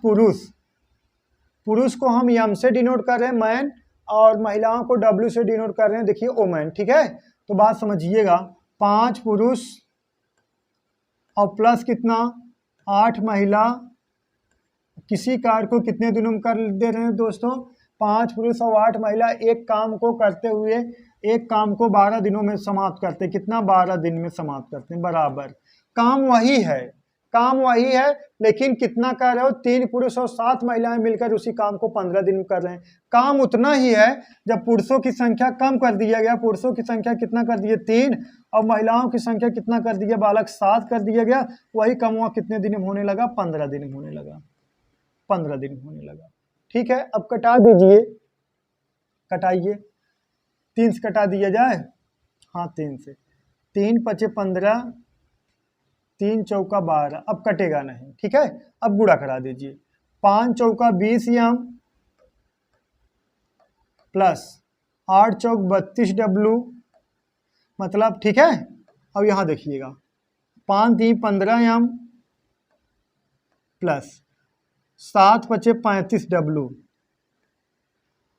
पुरुष को हम एम से डिनोट कर रहे हैं मैन, और महिलाओं को डब्ल्यू से डिनोट कर रहे हैं, देखिए ओमैन, ठीक है। तो बात समझिएगा, 5 पुरुष और प्लस कितना 8 महिला किसी कार्य को कितने दिनों में कर दे रहे हैं दोस्तों, 5 पुरुष और 8 महिला एक काम को करते हुए एक काम को 12 दिनों में समाप्त करते हैं, कितना 12 दिन में समाप्त करते हैं, बराबर। काम वही है, लेकिन कितना कर रहे हो, 3 पुरुष और 7 महिलाएं मिलकर उसी काम को 15 दिन में कर रहे हैं। काम उतना ही है, जब पुरुषों की संख्या कम कर दिया गया, पुरुषों की संख्या कितना कर दिए 3, और महिलाओं की संख्या कितना कर दिया बालक 7 कर दिया गया, वही काम हुआ कितने दिन में होने लगा 15 दिन में होने लगा, 15 दिन में होने लगा, ठीक है। अब कटा दीजिए, कटाइए, 3 से कटा दिया जाए, हाँ 3 से, 3 पचे 15, 3 चौका 12, अब कटेगा नहीं, ठीक है। अब गुणा करा दीजिए, 5 चौका 20 एम प्लस 8 चौक 32 डब्लू, मतलब ठीक है। अब यहां देखिएगा 5 3 15 एम प्लस 7 पचे 35 डब्लू।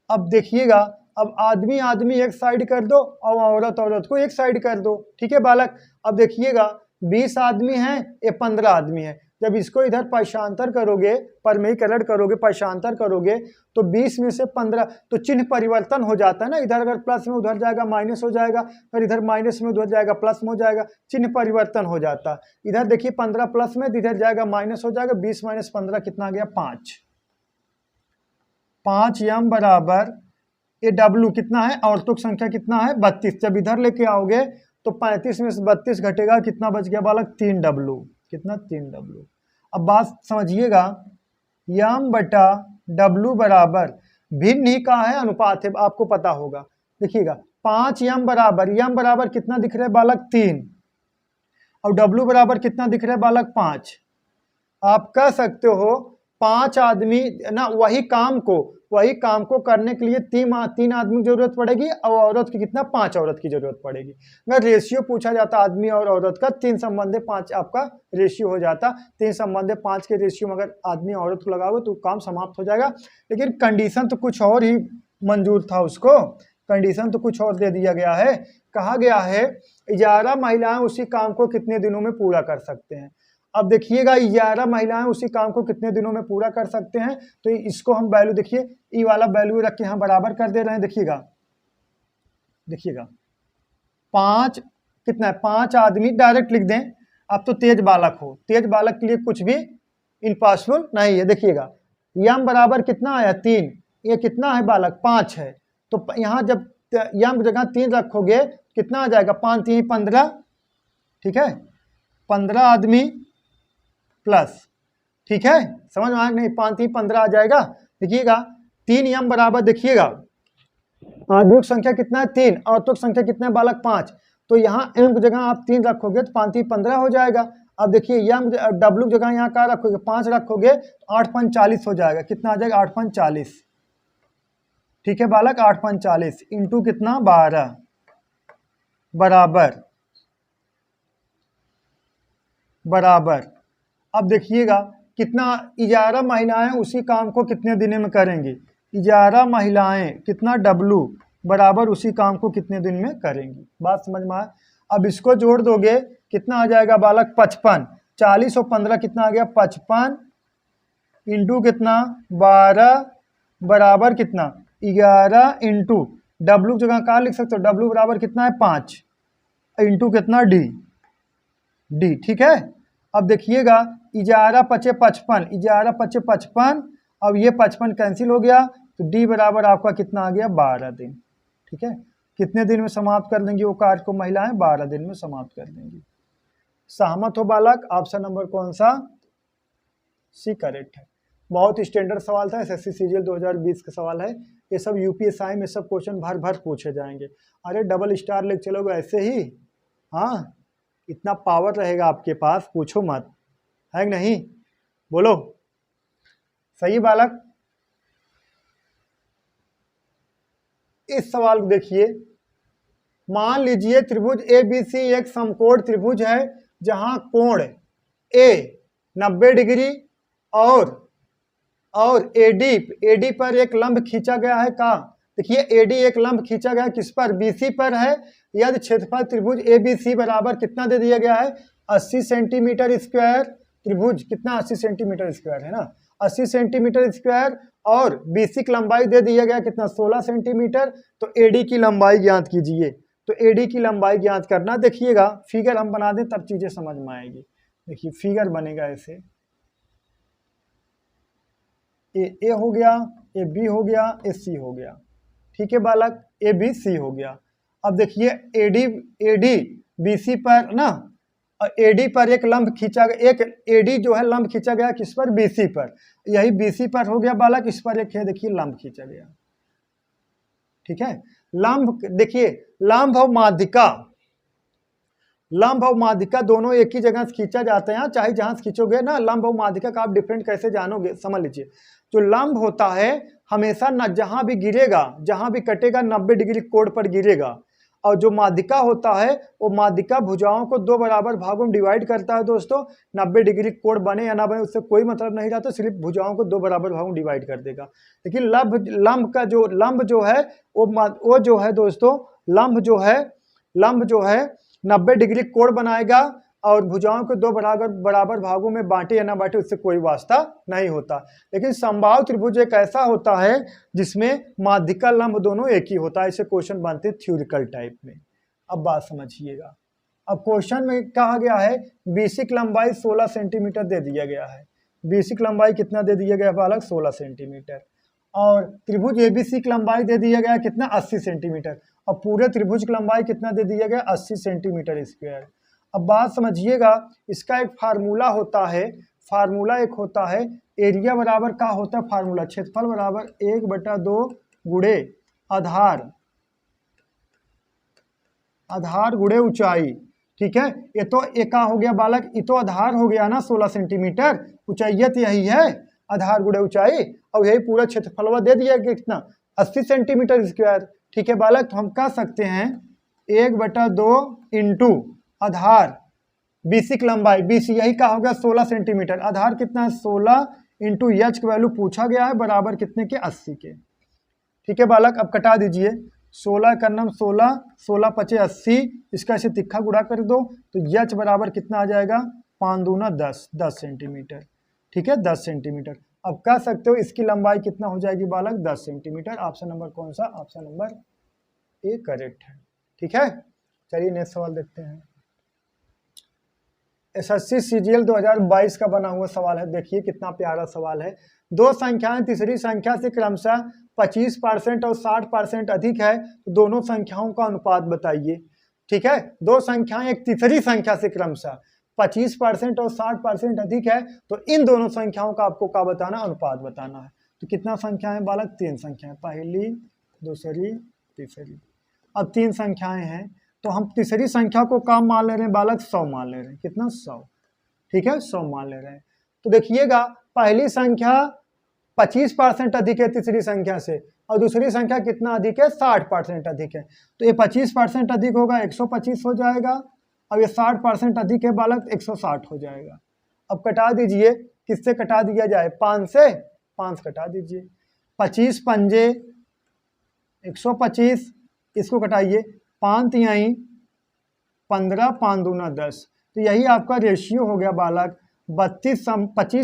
अब देखिएगा, अब आदमी एक साइड कर दो और औरत को एक साइड कर दो, ठीक है बालक। अब देखिएगा 20 आदमी हैं, ये 15 आदमी हैं, जब इसको इधर पाशांतर करोगे, परमेयीकरण करोगे, पाशांतर करोगे, तो 20 में से 15, तो चिन्ह परिवर्तन हो जाता है ना, इधर अगर प्लस में उधर जाएगा माइनस हो जाएगा, फिर इधर माइनस में उधर जाएगा प्लस में हो जाएगा, चिन्ह परिवर्तन हो जाता है। इधर देखिए 15 प्लस में, इधर जाएगा माइनस हो जाएगा, 20 माइनस 15 कितना आ गया 5 एम बराबर, ये डब्लू कितना है, औरतों की संख्या कितना है 32, जब इधर लेके आओगे तो 35 में से 32 घटेगा, कितना बच गया बालक 3 डब्लू, कितना 3 डब्लू। अब बात समझिएगा, एम बटा डब्लू बराबर भिन्न ही का है, अनुपात है, आपको पता होगा। देखिएगा 5 एम बराबर कितना दिख रहा है बालक 3, और डब्लू बराबर कितना दिख रहा है बालक 5। आप कह सकते हो 5 आदमी ना, वही काम को करने के लिए 3 आदमी की जरूरत पड़ेगी, और औरत की कितना 5 औरत की जरूरत पड़ेगी। अगर रेशियो पूछा जाता आदमी और औरत का, 3 संबंधे 5 आपका रेशियो हो जाता, 3 संबंधे 5 के रेशियो में अगर आदमी औरत को लगाओगे तो काम समाप्त हो जाएगा। लेकिन कंडीशन तो कुछ और ही मंजूर था उसको, कंडीशन तो कुछ और दे दिया गया है। कहा गया है 11 महिलाएं उसी काम को कितने दिनों में पूरा कर सकते हैं। अब देखिएगा 11 महिलाएं उसी काम को कितने दिनों में पूरा कर सकते हैं, तो इसको हम वैल्यू देखिए ई वाला वैल्यू रख के हम बराबर कर दे रहे हैं। देखिएगा 5 कितना है, 5 आदमी डायरेक्ट लिख दें। अब तो तेज बालक हो, तेज बालक के लिए कुछ भी इम्पॉसिबल नहीं है। देखिएगा यम बराबर कितना आया 3, ये कितना है बालक 5 है, तो यहाँ जब यम जगह 3 रखोगे कितना आ जाएगा 5 3 15, ठीक है 15 आदमी प्लस, ठीक है समझ में आया नहीं, 5 3 15 आ जाएगा। देखिएगा 3 यम बराबर देखिएगा आदमियों संख्या कितना है 3, औरतों की संख्या कितना है बालक 5, तो यहाँ एम की जगह आप 3 रखोगे तो 5 3 15 हो जाएगा। अब देखिए यम डब्ल्यू की जगह यहाँ क्या रखोगे 5 रखोगे तो 8 5 40 हो जाएगा। कितना आ जाएगा 8 5 40, ठीक है बालक 8 5 40 इंटू कितना 12 बराबर। अब देखिएगा कितना 11 महिलाएं उसी काम को कितने दिन में करेंगी, 11 महिलाएं कितना डब्लू बराबर उसी काम को कितने दिन में करेंगी। बात समझ में आया। अब इसको जोड़ दोगे कितना आ जाएगा बालक 55, 40 और 15 कितना आ गया 55 इंटू कितना 12 बराबर कितना 11 इंटू डब्लू जगह कहाँ लिख सकते हो, डब्लू बराबर कितना है 5 इंटू कितना डी, ठीक है। अब देखिएगा 11 5 55, 11 5 55, अब ये 55 कैंसिल हो गया तो डी बराबर आपका कितना आ गया 12 दिन, ठीक है। कितने दिन में समाप्त कर देंगी वो कार्य को महिलाएं, 12 दिन में समाप्त कर देंगी। सहमत हो बालक? ऑप्शन नंबर कौन सा सी करेक्ट है। बहुत स्टैंडर्ड सवाल था, एसएससी सीजीएल 2020 का सवाल है। ये सब यूपीएसआई में सब क्वेश्चन भर भर पूछे जाएंगे। अरे डबल स्टार लेके चलोगे ऐसे ही, हाँ इतना पावर रहेगा आपके पास, पूछो मत, है नहीं? बोलो सही बालक। इस सवाल को देखिए, मान लीजिए त्रिभुज ABC एक समकोण त्रिभुज है जहां कोण A 90 डिग्री और AD पर एक लंब खींचा गया है। का देखिए AD एक लंब खींचा गया है किस पर, BC पर है। यदि क्षेत्रफल त्रिभुज ABC बराबर कितना दे दिया गया है 80 सेंटीमीटर स्क्वायर। त्रिभुज कितना 80 सेंटीमीटर स्क्वायर है ना, 80 सेंटीमीटर स्क्वायर, और BC की लंबाई दे दिया गया कितना 16 सेंटीमीटर। तो AD की लंबाई ज्ञात कीजिए। तो AD की लंबाई ज्ञात करना, देखिएगा फिगर हम बना दें तब चीजें समझ में आएगी। देखिए फिगर बनेगा ऐसे, ए हो गया, ए बी हो गया, ए सी हो गया, ठीक है बालक, ए बी सी हो गया। अब देखिए एडी BC पर ना, AD पर एक लंब खींचा गया, एक AD जो है लंब खींचा गया किस पर BC पर, यही BC पर हो गया बालक। इस पर एक है देखिए लंब खींचा गया, ठीक है। लंब देखिए लंब और माध्यिका दोनों एक ही जगह से खींचा जाते हैं, चाहे जहां से खींचोगे ना। लंब और माध्यिका का आप डिफरेंट कैसे जानोगे, समझ लीजिए। जो लंब होता है हमेशा न जहां भी गिरेगा, जहां भी कटेगा 90 डिग्री कोण पर गिरेगा, और जो माध्यिका होता है वो माध्यिका भुजाओं को 2 बराबर भागों में डिवाइड करता है दोस्तों। 90 डिग्री कोण बने या ना बने उससे कोई मतलब नहीं रहता, सिर्फ भुजाओं को 2 बराबर भागों में डिवाइड कर देगा। लेकिन लंब जो है वो जो है दोस्तों, लंब जो है 90 डिग्री कोण बनाएगा और भुजाओं को 2 बराबर भागों में बांटे या ना बांटे उससे कोई वास्ता नहीं होता। लेकिन समबाहु त्रिभुज एक ऐसा होता है जिसमें माध्यिका लंब दोनों एक ही होता है। ऐसे क्वेश्चन बनते हैं थ्योरिटिकल टाइप में। अब बात समझिएगा। अब क्वेश्चन में कहा गया है BC की लंबाई 16 सेंटीमीटर दे दिया गया है। BC की लंबाई कितना दे दिया गया बालक 16 सेंटीमीटर, और त्रिभुज ABC की लंबाई दे दिया गया कितना 80 सेंटीमीटर, और पूरे त्रिभुज की लंबाई कितना दे दिया गया 80 सेंटीमीटर स्क्वायर। अब बात समझिएगा, इसका एक फार्मूला होता है, एरिया बराबर का होता है फार्मूला, क्षेत्रफल बराबर 1/2 गुणे आधार गुणे ऊंचाई, ठीक है। ये तो एक हो गया बालक, ये तो आधार हो गया ना 16 सेंटीमीटर, ऊंचाइयत यही है आधार गुणे ऊंचाई, और यही पूरा क्षेत्रफलवा दे दिया गया कितना 80 सेंटीमीटर स्क्वायर, ठीक है बालक। तो हम कह सकते हैं 1/2 इंटू आधार BC की लंबाई, BC यही का होगा 16 सेंटीमीटर, आधार कितना है 16 इंटू H की वैल्यू पूछा गया है बराबर कितने के 80 के, ठीक है बालक। अब कटा दीजिए 16 का नम 16, 16 पचे 80, इसका ऐसे तिक्खा गुणा कर दो तो यच बराबर कितना आ जाएगा, 5 दूना 10, 10 सेंटीमीटर। ठीक है, 10 सेंटीमीटर। अब कह सकते हो इसकी लंबाई कितना हो जाएगी बालक, 10 सेंटीमीटर। ऑप्शन नंबर कौन सा, ऑप्शन नंबर ए करेक्ट है। ठीक है, चलिए नेक्स्ट सवाल देखते हैं। एसएससी सीजीएल 2022 का बना हुआ सवाल है, देखिए कितना प्यारा सवाल है। दो संख्याएं तीसरी संख्या से क्रमशः 25% और 60% अधिक है तो दोनों संख्याओं का अनुपात बताइए। ठीक है, दो संख्याएं एक तीसरी संख्या से क्रमशः 25% और 60% अधिक है तो इन दोनों संख्याओं का आपको क्या बताना, अनुपात बताना है। तो कितना संख्या है बालक, 3 संख्याएं, पहली दूसरी तीसरी। अब 3 संख्याएं हैं तो हम तीसरी संख्या को काम मान ले रहे हैं बालक, 100 मान ले रहे हैं। कितना, 100। ठीक है, 100 मान ले रहे हैं। तो देखिएगा पहली संख्या 25% अधिक है तीसरी संख्या से और दूसरी संख्या कितना अधिक है, 60% अधिक है। तो ये 25% अधिक होगा 125 हो जाएगा, अब ये 60% अधिक है बालक, 160 हो जाएगा। अब कटा दीजिए, किससे कटा दिया जाए, 5 से, 5 कटा दीजिए। 25 पंजे 125, इसको कटाइए, 5 तिहाई 15, 5 दूना 10। तो यही आपका रेशियो हो गया बालक, 25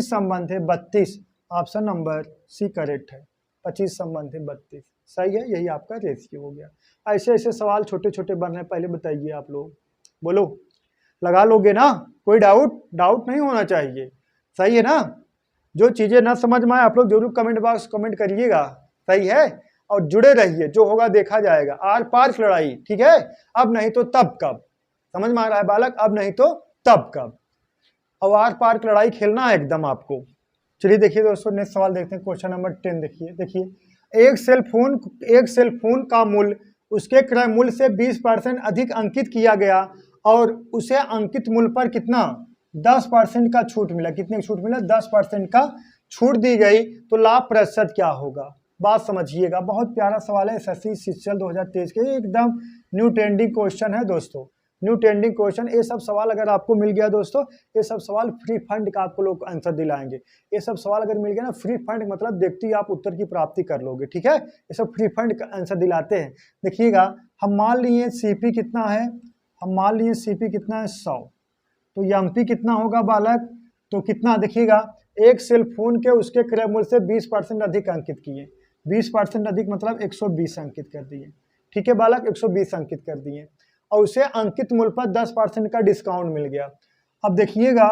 संबंध है 32। ऑप्शन नंबर सी करेक्ट है, 25 संबंध है 32, सही है, यही आपका रेशियो हो गया। ऐसे ऐसे सवाल छोटे छोटे बन रहे हैं, पहले बताइए आप लोग, बोलो लगा लोगे ना, कोई डाउट नहीं होना चाहिए, सही है ना। जो चीज़ें ना समझ में आए आप लोग जरूर कमेंट बॉक्स कमेंट करिएगा, सही है। और जुड़े रहिए, जो होगा देखा जाएगा, आर पार की लड़ाई। ठीक है, अब नहीं तो तब कब, समझ में आ रहा है बालक, अब नहीं तो तब कब, और आर पार की लड़ाई खेलना है एकदम आपको। चलिए देखिए दोस्तों, नेक्स्ट सवाल देखते हैं, क्वेश्चन नंबर 10 देखिए एक सेल फोन का मूल्य उसके क्रय मूल्य से 20% अधिक अंकित किया गया और उसे अंकित मूल्य पर कितना, 10% का छूट मिला। कितने छूट मिला, 10% का छूट दी गई, तो लाभ प्रतिशत क्या होगा। बात समझिएगा, बहुत प्यारा सवाल है, एसएससी सीजीएल 2023 के एकदम न्यू ट्रेंडिंग क्वेश्चन है दोस्तों, न्यू ट्रेंडिंग क्वेश्चन। ये सब सवाल अगर आपको मिल गया दोस्तों, ये सब सवाल फ्री फंड का आपको लोग आंसर दिलाएंगे। ये सब सवाल अगर मिल गया ना, फ्री फंड मतलब देखते ही आप उत्तर की प्राप्ति कर लोगे। ठीक है, ये सब फ्री फंड का आंसर दिलाते हैं। देखिएगा, हम मान लिए सीपी कितना है, हम मान लिए सीपी कितना है, 100। तो एमपी कितना होगा बालक, तो कितना देखिएगा, एक सेल फोन के उसके क्रय मूल्य से 20% अधिक अंकित किए, 20% अधिक मतलब 120 अंकित कर दिए। ठीक है बालक, 120 अंकित कर दिए और उसे अंकित मूल्य पर 10% का डिस्काउंट मिल गया। अब देखिएगा,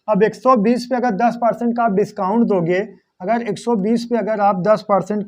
अब 120 पे अगर 10% का आप डिस्काउंट दोगे, अगर 120 पे अगर आप 10%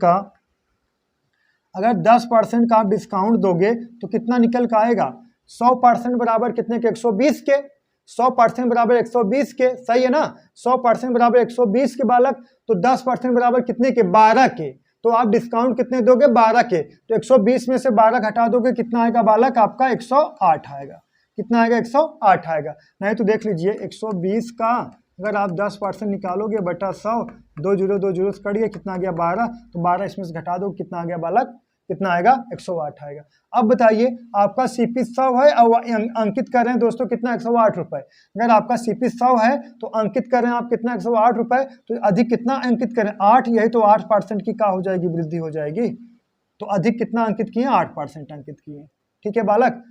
का आप डिस्काउंट दोगे तो कितना निकल का आएगा, 100% बराबर कितने के, 120 के, 100% बराबर 120 के, सही है ना। 100% बराबर 120 के बालक, तो 10% बराबर कितने के, 12 के। तो आप डिस्काउंट कितने दोगे, 12 के। तो 120 में से 12 घटा दोगे, कितना आएगा बालक आपका, 108 आएगा। कितना आएगा, 108 आएगा। नहीं तो देख लीजिए, 120 का अगर आप 10% निकालोगे बटा 100, 2 जीरो से करिए, कितना आ गया 12, तो 12 इसमें से घटा दो, कितना आ गया बालक, कितना आएगा, 108 आएगा। अब बताइए, आपका सीपी 100 है और अंकित कर रहे हैं दोस्तों कितना, 108 रुपए। अगर आपका सीपी 100 है तो अंकित कर रहे हैं आप कितना, 108 रुपए, तो अधिक कितना अंकित करें, 8, यही तो 8% की क्या हो जाएगी, वृद्धि हो जाएगी। तो अधिक कितना अंकित किए, 8% अंकित किए। ठीक है बालक,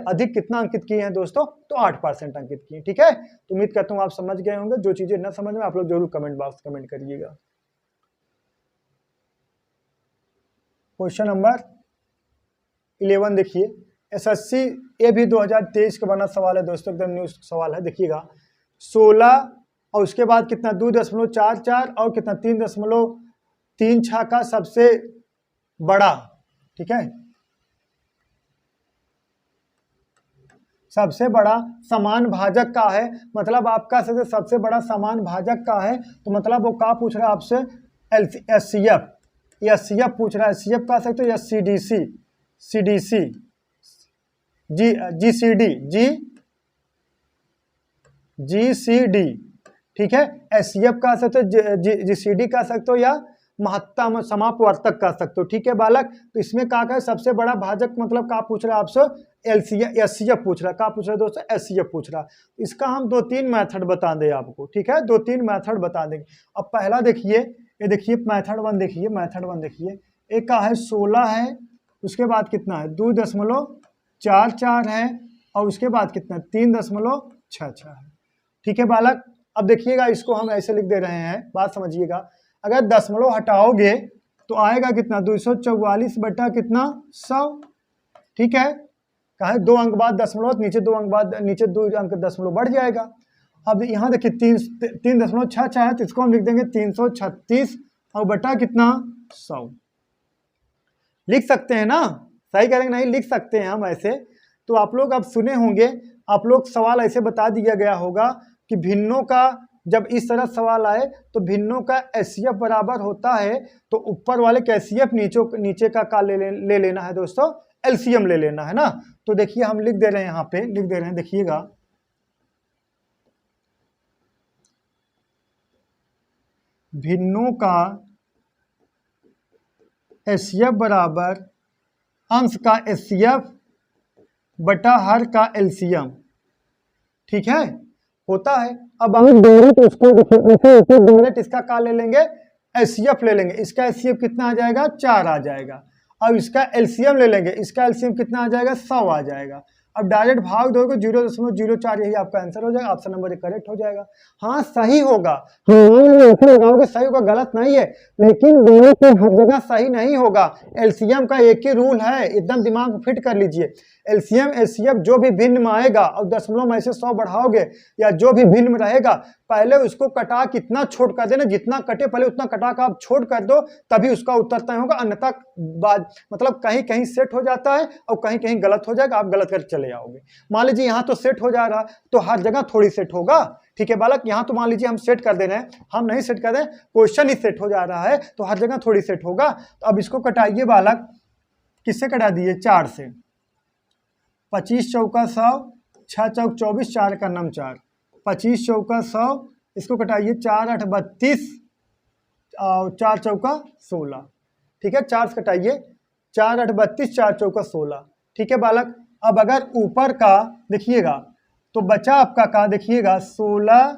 अधिक कितना अंकित किए हैं दोस्तों, तो 8% अंकित किए। ठीक है, तो उम्मीद करता हूँ आप समझ गए होंगे। जो चीजें न समझ में आप लोग जरूर कमेंट बॉक्स कमेंट करिएगा। क्वेश्चन नंबर 11 देखिए, एसएससी ये भी 2023 का बना सवाल है दोस्तों, एकदम न्यू सवाल है। देखिएगा, 16 और उसके बाद कितना, 2.44 और कितना, 3.36 का सबसे बड़ा, ठीक है, सबसे बड़ा समान भाजक का है। मतलब आपका सबसे बड़ा समान भाजक का है, तो मतलब वो क्या पूछ रहा है आपसे, एचसीएफ, एचसीएफ पूछ रहा है। एचसीएफ का सकते हो या सीडीसी, सीडीसी, जीसीडी, जीसीडी, ठीक है। एचसीएफ का सकते हो, जीसीडी का सकते हो या महत्तम समापवर्तक का सकते हो। ठीक है बालक, तो इसमें क्या है, सबसे बड़ा भाजक मतलब क्या पूछ रहा है आपसे, एचसीएफ पूछ रहा है। क्या पूछ रहा है दोस्तों, एचसीएफ पूछ रहा है। इसका हम 2-3 मेथड बता दें आपको, ठीक है, 2-3 मेथड बता देंगे। अब पहला देखिए, ये देखिए मेथड 1 देखिए, मेथड 1 देखिए, एक का है 16 है उसके बाद कितना है 2.44 है, और उसके बाद कितना 3.66 है। ठीक है बालक, अब देखिएगा इसको हम ऐसे लिख दे रहे हैं, बात समझिएगा। अगर दशमलव हटाओगे तो आएगा कितना 244 बटा कितना 100। ठीक है, कहा 2 अंक बाद दशमलव, नीचे 2 अंक बाद, नीचे 2 अंक दशमलव बढ़ जाएगा। अब यहाँ देखिए 3.66 है, तो इसको हम लिख देंगे 336 और बटा कितना 100। लिख सकते हैं ना, सही करेंगे नहीं, लिख सकते हैं हम ऐसे। तो आप लोग अब सुने होंगे, आप लोग सवाल ऐसे बता दिया गया होगा कि भिन्नों का, जब इस तरह सवाल आए तो भिन्नों का एचसीएफ बराबर होता है, तो ऊपर वाले का एचसीएफ नीचे का ले लेना है दोस्तों, एलसीएम ले लेना है ना। तो देखिए हम लिख दे रहे हैं, यहाँ पे लिख दे रहे हैं, देखिएगा भिन्नों का एचसीएफ बराबर अंश का एचसीएफ बटा हर का एलसीएम। ठीक है, होता है। अब हम डायरेक्ट इसको डायरेक्ट इसका का ले लेंगे, एचसीएफ ले लेंगे। इसका एचसीएफ कितना आ जाएगा 4 आ जाएगा। अब इसका एलसीएम ले लेंगे, इसका एलसीएम कितना आ जाएगा 100 आ जाएगा। अब डायरेक्ट भाग दोगे 0.04, यही आपका आंसर हो जाएगा, ऑप्शन नंबर 1 करेक्ट हो जाएगा। हाँ सही होगा, लगाओगे सही होगा, गलत नहीं है, लेकिन दोनों पे हर जगह सही नहीं होगा। एलसीएम का एक ही रूल है, एकदम दिमाग में फिट कर लीजिए। एलसीएम एचसीएफ जो भी भिन्न में आएगा और दशमलव में से 100 बढ़ाओगे या जो भी भिन्न में रहेगा, पहले उसको कटा कितना छोड़ कर देना, जितना कटे पहले उतना कटा का आप छोड़ कर दो, तभी उसका उत्तर तय होगा। अन्यथा मतलब कहीं कहीं सेट हो जाता है और कहीं कहीं गलत हो जाएगा, आप गलत कर चले आओगे। मान लीजिए यहाँ तो सेट हो जा रहा है, तो हर जगह थोड़ी सेट होगा। ठीक है बालक, यहाँ तो मान लीजिए हम सेट कर दे रहे हैं, हम नहीं सेट कर रहे हैं, क्वेश्चन ही सेट हो जा रहा है, तो हर जगह थोड़ी सेट होगा। तो अब इसको कटाइए बालक, किससे कटा दिए 4 से। 25 चौका 100, 6 चौक 24, 4 का नाम 4, 25 चौका 100, इसको कटाइए 4 8 32 और 4 चौका 16। ठीक है, 4 से कटाइए, 4 8 32, 4 चौका 16। ठीक है बालक, अब अगर ऊपर का देखिएगा तो बचा आपका का देखिएगा 16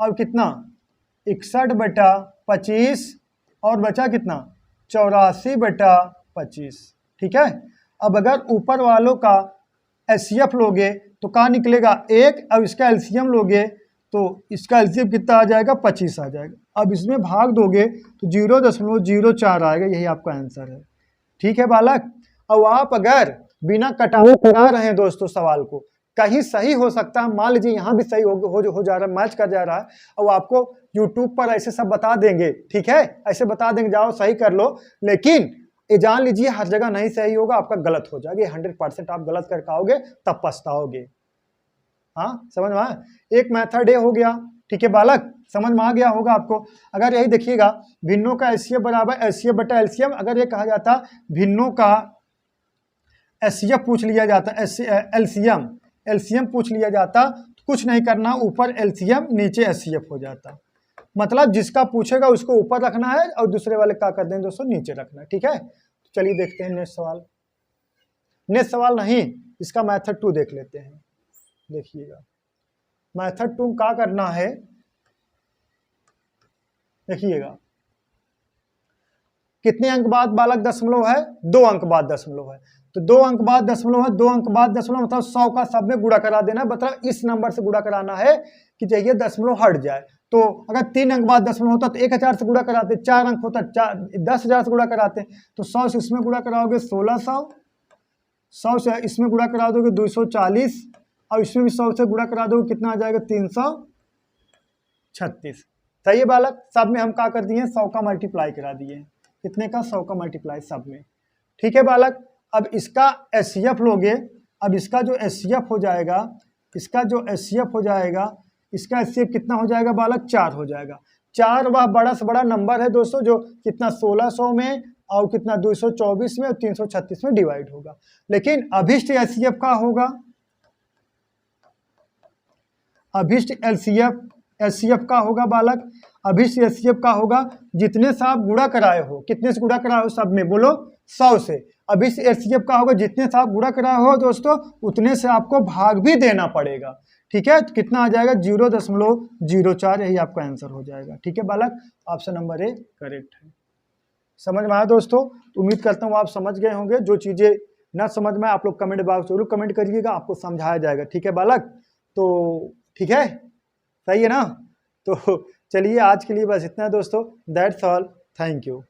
और कितना 61 बटा 25 और बचा कितना 84 बटा 25। ठीक है, अब अगर ऊपर वालों का एचसीएफ लोगे तो कहाँ निकलेगा 1, अब इसका एलसीएम लोगे तो इसका एलसीएम कितना आ जाएगा 25 आ जाएगा। अब इसमें भाग दोगे तो 0.04 आएगा, यही आपका आंसर है। ठीक है बालक, अब आप अगर बिना कटावे करा रहे हैं दोस्तों सवाल को, कहीं सही हो सकता है, मान लीजिए यहाँ भी सही हो जा रहा है, मैच कर जा रहा है, और आपको यूट्यूब पर ऐसे सब बता देंगे। ठीक है, ऐसे बता देंगे जाओ सही कर लो, लेकिन ये जान लीजिए हर जगह नहीं सही होगा, आपका गलत हो जाएगा। 100% आप गलत करके आओगे तब पछताओगे। हाँ समझ में आया, एक मेथड ये हो गया। ठीक है बालक, समझ में आ गया होगा आपको। अगर यही देखिएगा भिन्नों का एचसीएफ बराबर एचसीएफ बटा एलसीएम, अगर ये कहा जाता भिन्नों का एचसीएफ पूछ लिया जाता, एलसीएम पूछ लिया जाता, तो कुछ नहीं करना, ऊपर एलसीएम नीचे एचसीएफ हो जाता। मतलब जिसका पूछेगा उसको ऊपर रखना है और दूसरे वाले क्या कर दें दोस्तों नीचे रखना है। ठीक है, चलिए देखते हैं नेक्स्ट सवाल। नेक्स्ट सवाल नहीं, इसका मेथड 2 देख लेते हैं। देखिएगा मेथड 2 क्या करना है, देखिएगा कितने अंक बाद बालक दशमलव है 2 अंक बाद दशमलव है, तो 2 अंक बाद दशमलव है, 2 अंक बाद दशमलव मतलब 100 का सब में गुणा करा देना, मतलब इस नंबर से गुणा कराना है कि चाहिए दशमलव हट जाए। तो अगर 3 अंक बाद दशमलव होता तो 1000 से गुणा कराते, 4 अंक होता 10,000 से गुणा कराते, तो 100 से इसमें गुणा कराओगे 1600, 100 से इसमें गुणा करा दोगे 240 और इसमें भी 100 से गुणा करा दोगे कितना आ जाएगा 336। सही है बालक, सब में हम क्या कर दिए 100 का मल्टीप्लाई करा दिए, कितने का 100 का मल्टीप्लाई सब में। ठीक है बालक, अब इसका एचसीएफ लोगे, अब इसका जो एचसीएफ हो जाएगा, इसका जो एचसीएफ हो जाएगा, इसका एचसीएफ कितना हो जाएगा बालक 4 हो जाएगा। 4 वह बड़ा से बड़ा नंबर है दोस्तों, जो कितना 1600 में और कितना 224 में और 336 में डिवाइड होगा। लेकिन अभिष्ट एचसीएफ का होगा, अभिष्ट एचसीएफ का होगा बालक, अभिष्ट एचसीएफ का होगा जितने से आप गुणा कराए हो, कितने से गुणा कराए हो सब में बोलो 100 से। अभिष्ट एचसीएफ का होगा जितने से आप गुणा कराए हो दोस्तों उतने से आपको भाग भी देना पड़ेगा। ठीक है, तो कितना आ जाएगा 0.04, यही आपका आंसर हो जाएगा। ठीक है बालक, ऑप्शन नंबर ए करेक्ट है। समझ में आया दोस्तों? तो उम्मीद करता हूँ आप समझ गए होंगे। जो चीज़ें ना समझ में आप लोग कमेंट बॉक्स जरूर कमेंट करिएगा, आपको समझाया जाएगा। ठीक है बालक? तो ठीक है, सही है ना? तो चलिए आज के लिए बस इतना है दोस्तों। That's all, thank you.